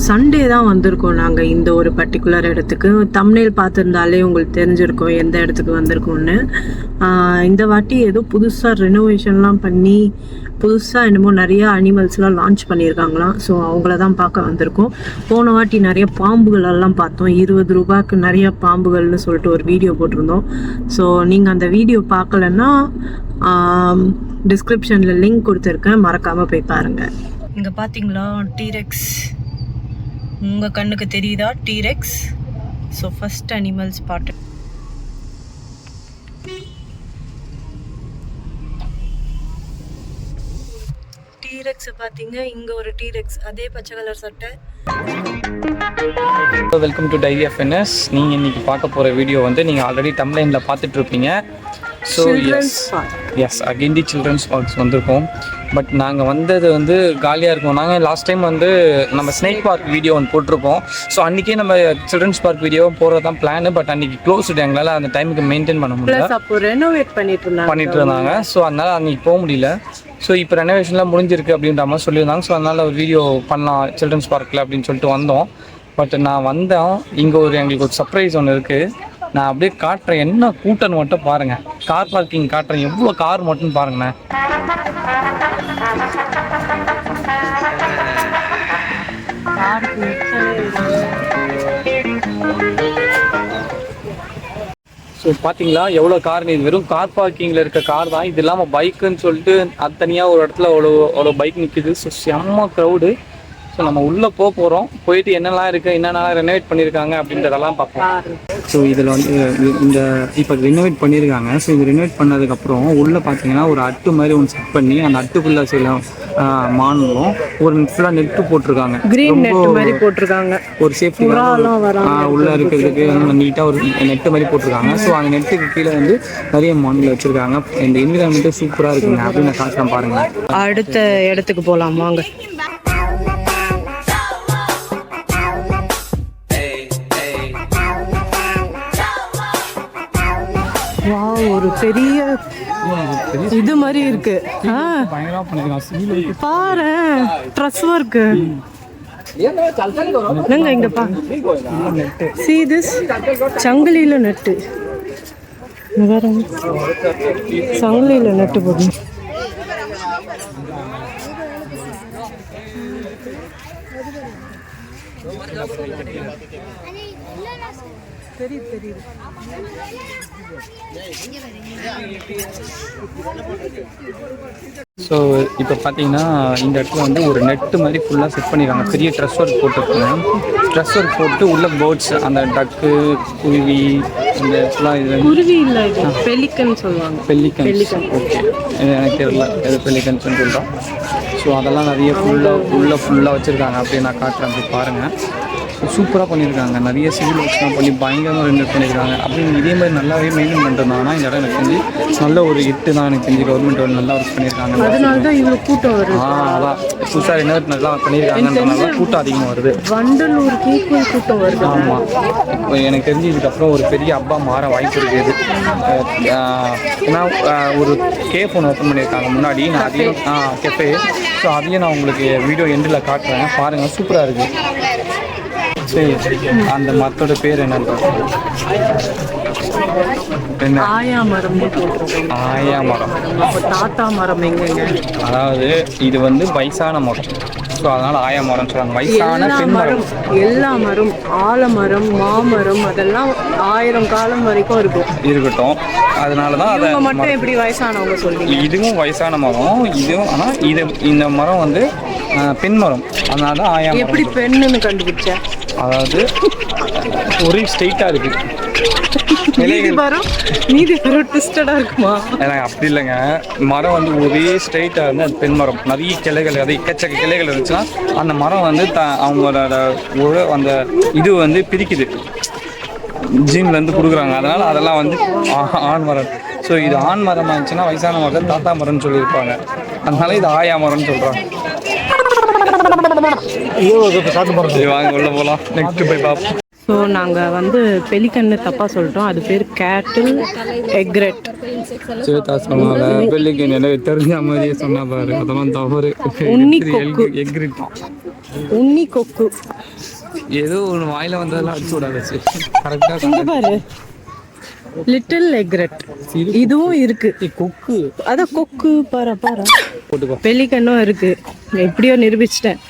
Sunday தான் வந்திருக்கோம் நாங்கள் இந்த ஒரு பர்டிகுலர் இடத்துக்கு. தம்ப்நெயில் பார்த்துருந்தாலே உங்களுக்கு தெரிஞ்சிருக்கோம் எந்த இடத்துக்கு வந்திருக்கோன்னு. இந்த வாட்டி ஏதோ புதுசாக ரெனோவேஷன்லாம் பண்ணி புதுசாக என்னமோ நிறையா அனிமல்ஸ்லாம் லான்ச் பண்ணியிருக்காங்களாம். ஸோ அவங்கள தான் பார்க்க வந்திருக்கோம். போன வாட்டி நிறைய பாம்புகளெல்லாம் பார்த்தோம். 20 ரூபாய்க்கு நிறைய பாம்புகள்னு சொல்லிட்டு ஒரு வீடியோ போட்டிருந்தோம். ஸோ நீங்கள் அந்த வீடியோ பார்க்கலன்னா டிஸ்கிரிப்ஷனில் லிங்க் கொடுத்துருக்கேன், மறக்காமல் போய் பாருங்கள். இங்கே பார்த்தீங்களா டீரெக்ஸ், உங்கள் கண்ணுக்கு தெரியுதா T Rex? So first animal spot. T Rex பார்த்தீங்க, இங்கே ஒரு டீரெக்ஸ், அதே பச்சை கலர் சட்டை. Welcome to diary of NS. நீங்கள் இன்றைக்கி பார்க்க போகிற வீடியோ வந்து நீங்கள் ஆல்ரெடி தம்ப்நெயிலில் பார்த்துட்ருப்பீங்க. So as again the children's parks வந்திருக்கோம். பட் நாங்கள் வந்தது வந்து காலியாக இருக்கோம். நாங்கள் லாஸ்ட் டைம் வந்து நம்ம ஸ்னேக் பார்க் வீடியோ ஒன்று போட்டிருப்போம். ஸோ அன்றைக்கே நம்ம சில்ட்ரன்ஸ் பார்க் வீடியோ போகிறது தான் பிளான். பட் அன்றைக்கி க்ளோஸ்டு, எங்களால் அந்த டைமுக்கு மெயின்டைன் பண்ண முடியல. அப்போ ரெனோவேட் பண்ணிட்டு இருந்தாங்க. ஸோ அதனால் அன்றைக்கி போக முடியல. ஸோ இப்போ ரெனோவேஷன்லாம் முடிஞ்சிருக்கு அப்படின்ற மாதிரி சொல்லியிருந்தாங்க. ஸோ அதனால் ஒரு வீடியோ பண்ணலாம் சில்ட்ரன்ஸ் பார்க்கில் அப்படின்னு சொல்லிட்டு வந்தோம். பட் நான் வந்தேன், இங்கே எங்களுக்கு ஒரு சர்ப்ரைஸ் ஒன்று இருக்குது. நான் அப்படியே காட்டுறேன், என்ன கூட்டம்னு மட்டும் பாருங்கள். கார் பார்க்கிங் காட்டுறேன், எவ்வளோ கார் மட்டும் பாருங்கண்ணே. ஸோ பார்த்தீங்களா எவ்வளோ கார்? இது வெறும் கார் பார்க்கிங்கில் இருக்க கார் தான். இது இல்லாமல் பைக்குன்னு சொல்லிட்டு அது தனியாக ஒரு இடத்துல அவ்வளோ பைக் நிற்கிது. ஸோ செம்ம க்ரௌடு. ஸோ நம்ம உள்ளே போகிறோம், போயிட்டு என்னெல்லாம் இருக்குது, என்னென்னலாம் ரெனோவேட் பண்ணியிருக்காங்க அப்படின்றதெல்லாம் பார்ப்போம். ஸோ இதில் வந்து இந்த இப்போ ரெனோவேட் பண்ணியிருக்காங்க. ஸோ இது ரெனோவேட் பண்ணதுக்கப்புறம் உள்ளே பார்த்தீங்கன்னா ஒரு அட்டு மாதிரி ஒன்று செட் பண்ணி அந்த அட்டுக்குள்ளே சில மானும் ஒரு ஃபுல்லாக நெட்டு போட்டிருக்காங்க, ஒரு சேஃப்டி உள்ளே இருக்கிறதுக்கு நீட்டாக ஒரு நெட்டு மாதிரி போட்டிருக்காங்க. ஸோ அந்த நெட்டுக்கு கீழே வந்து நிறைய மான்கள் வச்சுருக்காங்க. இந்த என்விரான்மெண்ட்டே சூப்பராக இருக்குங்க அப்படின்னு நான் காசு பாருங்கள். அடுத்த இடத்துக்கு போகலாம் வாங்க. ஒரு பெரிய இது மாதிரி இருக்கு. பாரு ட்ரெஸ் ஒர்க். இங்க பா, see this சங்கிலியில நெட்டு, சங்கிலியில நெட்டு போடு. தெரியுது. ஸோ இப்போ பார்த்தீங்கன்னா இந்த இடத்துல வந்து ஒரு நெட்டு மாதிரி ஃபுல்லாக செட் பண்ணிடுறாங்க. பெரிய ட்ரெஸ் ஒர்க் போட்டுருக்காங்க. ட்ரெஸ் ஒர்க் போட்டு உள்ள பேர்ட்ஸ், அந்த டக்கு, குருவி, இந்த ஃபுல்லாக இது குருவி இல்லை, பெலிக்கன் சொல்லுவாங்க. பெலிக்கன் ஓகே, எனக்கு தெரியல எது பெலிக்கன்ஸ்னு சொல்கிறோம். ஸோ அதெல்லாம் நிறைய ஃபுல்லாக வச்சுருக்காங்க. அப்படியே நான் காட்டுறேன், அப்படி பாருங்கள். சூப்பராக பண்ணியிருக்காங்க. நிறைய சிவில் ஒர்க்ஸ்லாம் பண்ணி பயங்கரமாக ரெண்டு பண்ணியிருக்காங்க. அப்படின்னு இதே மாதிரி நல்லாவே மெயின்டைன் பண்ணிருந்தாங்கன்னா இந்த இடம் எனக்கு தெரிஞ்சு நல்ல ஒரு ஹிட்டு தான். எனக்கு தெரிஞ்சு கவர்மெண்ட் நல்லா ஒர்க் பண்ணியிருக்காங்க. அதனால தான் இவ்வளோ கூட்டம் வருது. அதான் புதுசாக ரெனோவேட் நல்லா பண்ணியிருக்காங்கன்றனால கூட்டம் அதிகமாக வருது. வண்டலூருக்கு ஈக்குவல் கூட்டம் வருது. ஆமாம், எனக்கு தெரிஞ்சு இதுக்கப்புறம் ஒரு பெரிய அப்பா மாற வாய்ப்பு இருக்குது. ஏன்னா ஒரு கேஃப் ஒன்று ஓப்பன் பண்ணியிருக்காங்க முன்னாடி. நான் அதையும் கெஃபே, ஸோ அதையும் நான் உங்களுக்கு வீடியோ எண்டில் காட்டுறேன், பாருங்கள். சூப்பராக இருக்குது. சரி, அந்த மரத்தோட பேர் என்னன்னு ஆயா மரம். ஆயா மரம், தாத்தா மரம் எங்கங்க? அதாவது இது வந்து வயசான மரம். ஸோ அதனால் ஆயா மரம் சொல்லுவாங்க. வயசான பெண் மரம். எல்லா மரம், ஆலமரம், மாமரம், அதெல்லாம் 1000 காலம் வரைக்கும் இருக்கட்டும். அதனால தான் அதை மட்டும் எப்படி வயசானவங்க சொல்லுவீங்க? இதுவும் வயசான மரம், இதுவும். ஆனால் இந்த மரம் வந்து பெண் மரம், அதனால தான் ஆயா மரம். எப்படி பெண்ணுன்னு கண்டுபிடிச்சேன்? அதாவது ஒரே ஸ்ட்ரெயிட்டாக இருக்குது. இருக்குமா? அப்படி இல்லைங்க, மரம் வந்து ஒரே ஸ்ட்ரெயிட்டாக இருந்து அது பெண் மரம். நிறைய கிளைகள், அது எக்கச்சக்க கிளைகள் இருந்துச்சுன்னா அந்த மரம் வந்து அவங்களோட அந்த இது வந்து பிரிக்குது, ஜீன்லேருந்து கொடுக்குறாங்க. அதனால் அதெல்லாம் வந்து ஆண் மரம். ஸோ இது ஆண் மரமாக இருந்துச்சுன்னா வயசான மரம் தாத்தா மரம்னு சொல்லியிருப்பாங்க. அதனால இது ஆயா மரம்னு சொல்கிறாங்க. வாங்க உள்ள போகலாம், நெக்ஸ்ட் போய் பார்ப்போம். ஸோ நாங்கள் வந்து பெலிக்கன்னு தப்பாக சொல்லிட்டோம். அது பேர் கேட்டில் எக்ரெட். சேதா சொன்னால பெலிக்கன் எனக்கு தெரிஞ்ச மாதிரியே சொன்னா பாரு, அதெல்லாம் தவறு. உன்னி கொக்கு. ஏதோ ஒன்று வாயில வந்ததெல்லாம் அடிச்சு விடாது. கரெக்டாக இங்க பாரு, லிட்டில் எக்ரெட் இதுவும் இருக்கு. கொக்கு, அதான் கொக்கு. பாரு பாரு, போட்டுக்கோ. பெலிகனும் இருக்கு. எப்படியோ நிரூபிச்சிட்டேன்.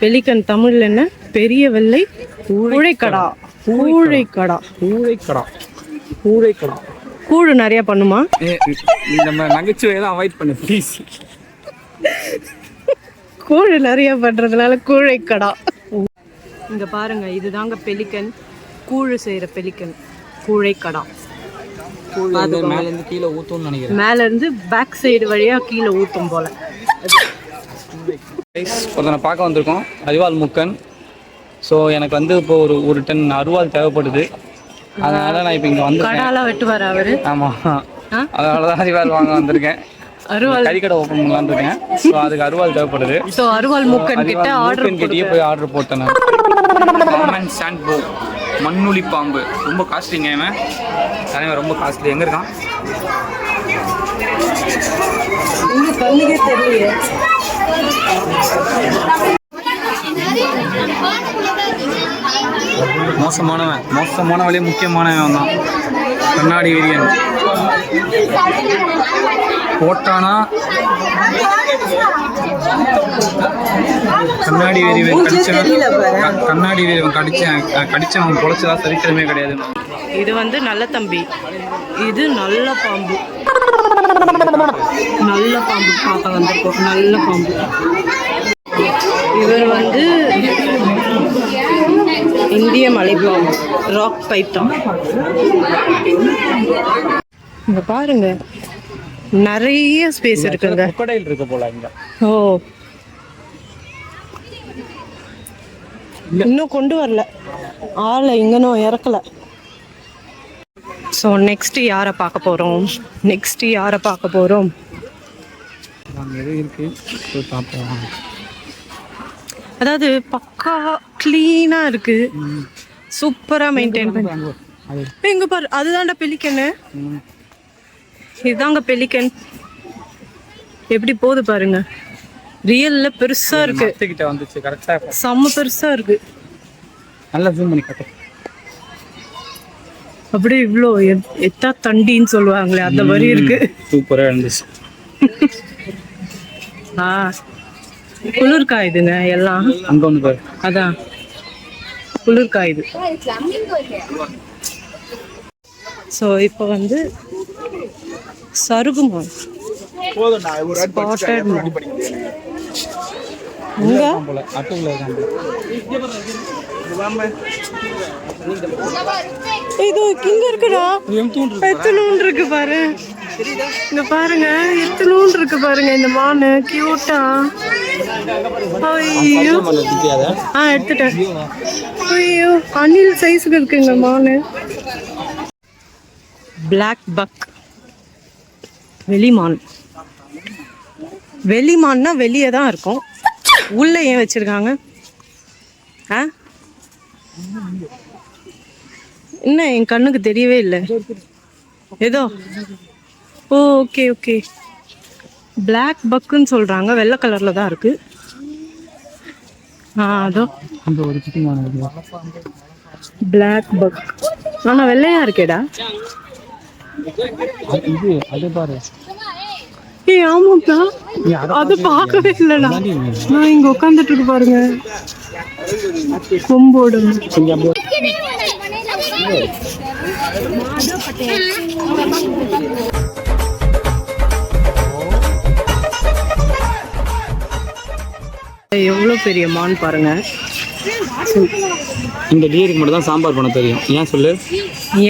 பெலிகன் தமிழ்ல என்ன? பெரிய வெள்ளை கூழைக்கடா. கூழைக்கடா. கூழைக்கடா. கூழைக்கடா. கூழு நிறைய பண்ணுமா? நம்ம நகைச்சுவையெல்லாம் அவாய்ட் பண்ணு ப்ளீஸ். கூழு நிறைய பண்றதுனால கூழைக்கடா. இங்க பாருங்க, இதுதாங்க பெலிகன். கூழு செய்யற பெலிகன். கூழைக்கடா. மேல இருந்து கீழே ஊத்தும்னு நினைக்கிறேன். மேல இருந்து பேக் சைடு வழியா கீழே ஊத்தும் போல. ஒருத்தனை பார்க்க வந்திருக்கோம், அரிவாள் முக்கன். ஸோ எனக்கு வந்து இப்போ ஒரு டன் அருவாள் தேவைப்படுது. அதனால நான் இப்போ இங்கே வந்து கடாலாம் வெட்டுவார் அவரு. ஆமாம், அதனால தான் அரிவாள் வாங்க வந்திருக்கேன். அருவாள் கறிக்கடை ஓப்பன் பண்ணலான்னு இருக்கேன். ஸோ அதுக்கு அருவாள் தேவைப்படுது. ஸோ அருவாள் முக்கன் கிட்ட கிட்டேயே போய் ஆர்டர் போட்டேன் நான். காமன் சாண்ட் போ, மண்ணுளி பாம்பு. ரொம்ப காஸ்ட்லிங்க இவன். தலைவன் ரொம்ப காஸ்ட்லி. எங்கே இருக்கான்? கண்ணுக்கே தெரியலையே. மோசமான வழியே முக்கியமானவன் தான். கண்ணாடி வீரியன் போட்டானா? கண்ணாடி வீரியன் கடிச்சவன் பொழைச்சதா சரித்திரமே கிடையாது. இது வந்து நல்ல தம்பி, இது நல்ல பாம்பு. நல்ல பாம்பு பார்க்க வந்திருக்கோம். நல்ல பாம்பு. இவர் வந்து இந்திய மலைப்பாம்பு, ராக் பைத்தான். இங்க பாருங்க, நிறைய ஸ்பேஸ் இருக்குங்க. crocodile இருக்கு போல இங்க. ஓ, இன்னும் கொண்டு வரல ஆளை, இங்கனும் இறக்கல. ஸோ நெக்ஸ்ட் யாரை பார்க்க போறோம்? இருக்கு பார்ப்போம். அதாவது பக்கா கிளீனா இருக்கு, சூப்பரா மெயின்டைன் பண்ணி. இங்க பாரு, அதுதான்டா பெலிக்கன். இதுதாங்க பெலிக்கன். எப்படி போகுது பாருங்க. ரியல்ல பெருசா இருக்கு. கிட்ட வந்துச்சு கரெக்ட்டா. செம்ம பெருசா இருக்கு. நல்லா ஜூம் பண்ணி காட்டு. அப்படியே இவ்வளோ எத்தா தண்டின்னு சொல்லுவாங்களே அந்த மாதிரி இருக்கு. சூப்பரா இருந்துச்சு. குளிர் காயுதுங்க எல்லாம். அங்க ஒன்று பாரு, அதான் குளிர் காயுது. ஸோ இப்போ வந்து சருகுமான் இது இங்க இருக்குடா. எத்தனூன் இருக்கு பாரு. இங்க பாருங்க, எத்தனூன் இருக்கு பாருங்க. இந்த மானு கியூட்டா. ஐயோ, எடுத்துட்டேன். ஐயோ, அணில் சைஸுக்கு இருக்குங்க மானு. Black buck, வெளிமான். வெளிமான்னா வெளியே தான் இருக்கும், உள்ள ஏன் வச்சிருக்காங்க? என்ன என் கண்ணுக்கு தெரியவே இல்லை ஏதோ. ஓகே ஓகே, பிளாக் பக்குன்னு சொல்றாங்க. வெள்ளை கலர்ல தான் இருக்கு. அதோ பிளாக் பக். ஆனா வெள்ளையா இருக்கேடா. ஏய் ஆமாப்பா, அது பார்க்கவே இல்லடா. நான் இங்க உட்காந்துட்டு இருக்கு பாருங்க, கொம்போடு. எவ்வளவு பெரிய மான் பாருங்க. இந்த டியருக்கு மட்டும் தான் சாம்பார் பண்ண தெரியும். ஏன் சொல்லு?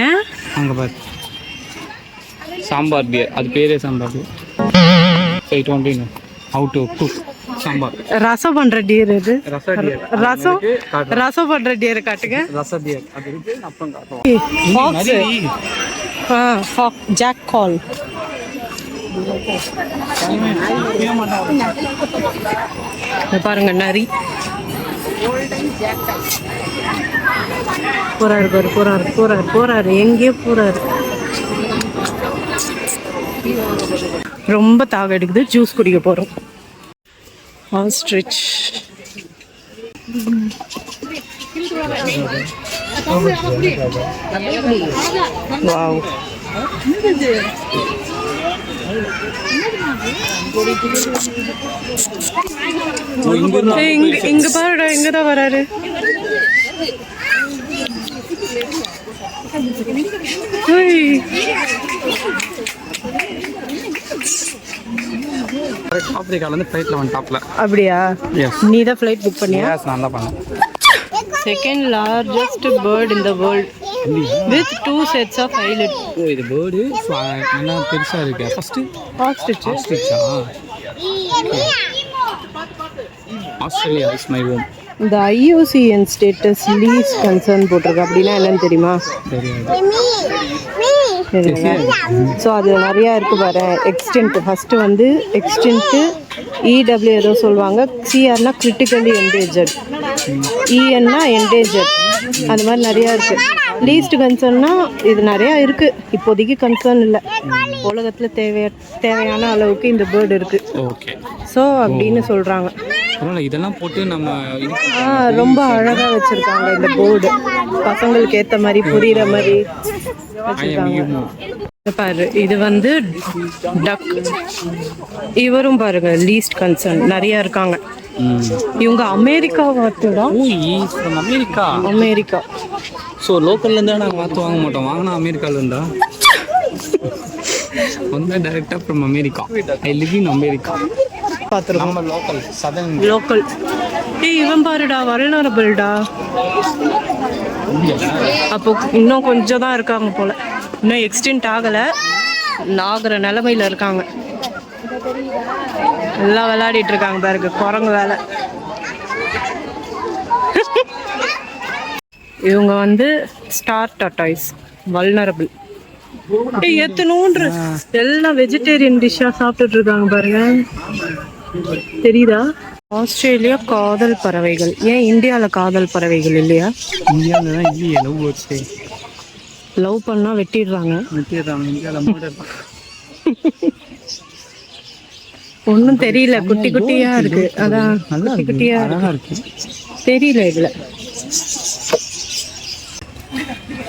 ஏன்? அங்க பாரு, சாம்பார் டியர். அது பேரே sambar dear. It only know how to cook sambar. Rasam பண்ற டியர் இது. ரசம் பண்ற டியர் காட்டுங்க. ரச டியர் அது இருக்கு. அப்புறம் காட்டுவோம். ஃபாக்ஸ், ஜாக் கால். பாருங்க நரி. போறாரு எங்கே போறாரு. ரொம்ப தாக எடுக்குது, ஜூஸ் குடிக்க போறோம். ஆஸ்ட்ரிச். வாவ். இங்க பாருடா, இங்கதான் வராரு. ஆப்பிரிக்கால இருந்து ஃப்ளைட்ல வந்து டாப்ல. அப்படியா? நீ தான் ஃப்ளைட் புக் பண்ணியா? நான் தான் பண்ணேன். Second largest bird in the world with 2 sets of eyelids. ஓ, இது பேர்டு நல்லா பெருசா இருக்கு. First Ostrich. Australia is my home. இந்த IUCN ஸ்டேட்டஸ் லீஸ் கன்சர்ன் போட்டிருக்கு. அப்படின்னா என்னன்னு தெரியுமா? ஸோ அது நிறையா இருக்குது பாரு. எக்ஸ்டென்ட் ஃபஸ்ட்டு வந்து எக்ஸ்டென்ட்டு, EW ஏதோ சொல்லுவாங்க. CRனா கிரிட்டிக்கலி என்டேஞ்சர்ட், ENனா என்டேஞ்சர்ட். அது மாதிரி நிறையா இருக்குது. லீஸ்ட் கன்சர்ன்னா இது நிறையா இருக்குது. இப்போதைக்கு கன்சர்ன் இல்லை. உலகத்தில் தேவையான அளவுக்கு இந்த பேர்டு இருக்குது. ஓகே. ஸோ அப்படின்னு சொல்கிறாங்க. இதெல்லாம் போட்டு நம்ம ரொம்ப அழகாக வச்சுருக்காங்க இந்த போர்டு. பசங்களுக்கு ஏற்ற மாதிரி புரிகிற மாதிரி வச்சுருக்காங்க. பாரு, இது வந்து டக். இவரும் பாருங்க லீஸ்ட் கன்சர்ன். நிறைய இருக்காங்க. இவங்க அமெரிக்கா வாத்துடா. அமெரிக்கா. ஸோ லோக்கல்ல இருந்தா நாங்கள் வாத்து வாங்க மாட்டோம். வாங்கினா அமெரிக்கால இருந்தா வந்து டைரக்டா from America. I live in America. பார்த்துருக்கோம். நம்ம லோக்கல் சதன் லோக்கல். இவன் பாருடா, வல்னரபிள்டா. அப்போ இன்னும் கொஞ்சம் தான் இருக்காங்க போல. இன்னும் எக்ஸ்டென்ட் ஆகலை. ஆகிற நிலமையில இருக்காங்க. எல்லாம் விளையாடிட்டு இருக்காங்க பாருங்க. குரங்கு வேலை. இவங்க வந்து ஸ்டார் டாட்டாய்ஸ், வல்னரபிள். எத்தனோன்று எல்லாம் வெஜிடேரியன் டிஷ்ஷா சாப்பிட்டுட்டு இருக்காங்க பாருங்க. தெரியுதா? ஆஸ்திரேலியா காதல் பறவைகள். ஏன் இந்தியாவில் காதல் பறவைகள் இல்லையா? இந்தியாவில் தான் இல்லையே லவ் பேர்ட்ஸே. லவ் பண்ணா வெட்டிடுறாங்க. இந்தியாவில் ஒன்றும் தெரியல. குட்டி குட்டியா இருக்கு. அதான் குட்டி குட்டியா இருக்கு. தெரியல. இதுல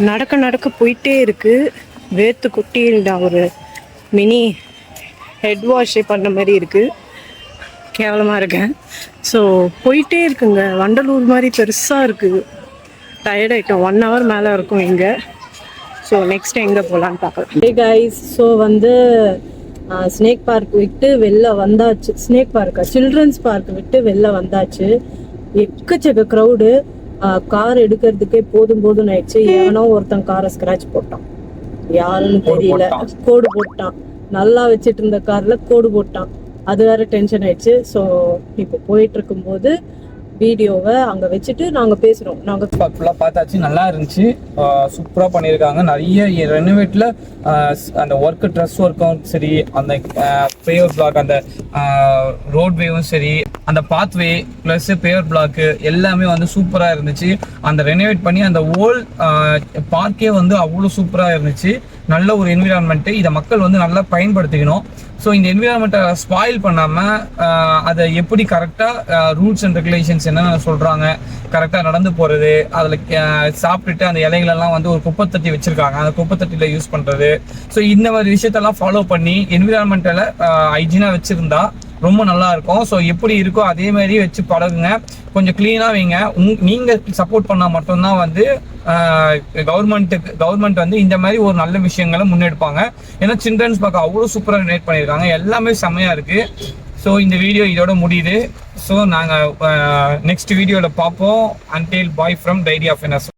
நடக்க நடக்க போயிட்டே இருக்கு. வேத்து குட்டிடா. ஒரு மினி ஹெட் வாஷே பண்ண மாதிரி இருக்கு. கேவலமாக இருக்கேன். ஸோ போயிட்டே இருக்குங்க. வண்டலூர் மாதிரி பெருசாக இருக்குது. டயர்ட் ஆகிட்டோம். 1 hour மேலே இருக்கும் இங்கே. ஸோ நெக்ஸ்ட் எங்கே போகலான்னு பார்க்கலாம். ஹே கைஸ், ஸோ வந்து ஸ்னேக் பார்க் விட்டு வெளில வந்தாச்சு. ஸ்னேக் பார்க்கா, சில்ட்ரன்ஸ் பார்க் விட்டு வெளில வந்தாச்சு. எக்கச்சக்க க்ரௌடு. கார் எடுக்கிறதுக்கே போதும் போதும் ஆயிடுச்சு. எவனோ ஒருத்தன் காரை ஸ்க்ராட்ச் போட்டான். யாருன்னு தெரியல. கோடு போட்டான். நல்லா வச்சுட்டு இருந்த காரில் கோடு போட்டான். அது வேற டென்ஷன் ஆயிடுச்சு. ஸோ இப்போ போயிட்டு இருக்கும்போது வீடியோவை அங்கே வச்சுட்டு நாங்கள் பேசுகிறோம். நாங்கள் ஃபுல்லாக பார்த்தாச்சு. நல்லா இருந்துச்சு. சூப்பராக பண்ணியிருக்காங்க. நிறைய ரெனோவேட்டில் அந்த ஒர்க்கு, ட்ரெஸ் ஒர்க்கும் சரி, அந்த பேவர் பிளாக், அந்த ரோட்வேவும் சரி, அந்த பாத்வே ப்ளஸ் பேவர் பிளாக்கு எல்லாமே வந்து சூப்பராக இருந்துச்சு. அந்த ரெனோவேட் பண்ணி அந்த ஓல்ட் பார்க்கே வந்து அவ்வளோ சூப்பராக இருந்துச்சு. நல்ல ஒரு என்விரான்மெண்ட்டு. இதை மக்கள் வந்து நல்லா பயன்படுத்திக்கணும். ஸோ இந்த என்விரான்மெண்ட்டை ஸ்பாயில் பண்ணாமல் அதை எப்படி கரெக்டாக ரூல்ஸ் அண்ட் ரெகுலேஷன்ஸ் என்னென்ன சொல்கிறாங்க, கரெக்டாக நடந்து போகிறது, அதில் சாப்பிட்டுட்டு அந்த இலைகளெல்லாம் வந்து ஒரு குப்பைத்தட்டி வச்சுருக்காங்க, அந்த குப்பைத்தட்டியில் யூஸ் பண்ணுறது. ஸோ இந்த மாதிரி விஷயத்தெல்லாம் ஃபாலோ பண்ணி என்விரான்மெண்ட்டில் ஹைஜீனாக வச்சுருந்தா ரொம்ப நல்லா இருக்கும். ஸோ எப்படி இருக்கோ அதே மாதிரி வச்சு பழகுங்க. கொஞ்சம் க்ளீனாக வைங்க. நீங்கள் சப்போர்ட் பண்ணால் மட்டும்தான் வந்து கவர்மெண்ட் வந்து இந்த மாதிரி ஒரு நல்ல விஷயங்களை முன்னெடுப்பாங்க. ஏன்னா சில்ட்ரன்ஸ் பார்க்க அவ்வளோ சூப்பராக ரிலேட் பண்ணியிருக்காங்க. எல்லாமே செம்மையாக இருக்குது. ஸோ இந்த வீடியோ இதோட முடியுது. ஸோ நாங்கள் நெக்ஸ்ட் வீடியோவில் பார்ப்போம். Until bye from diary of NS.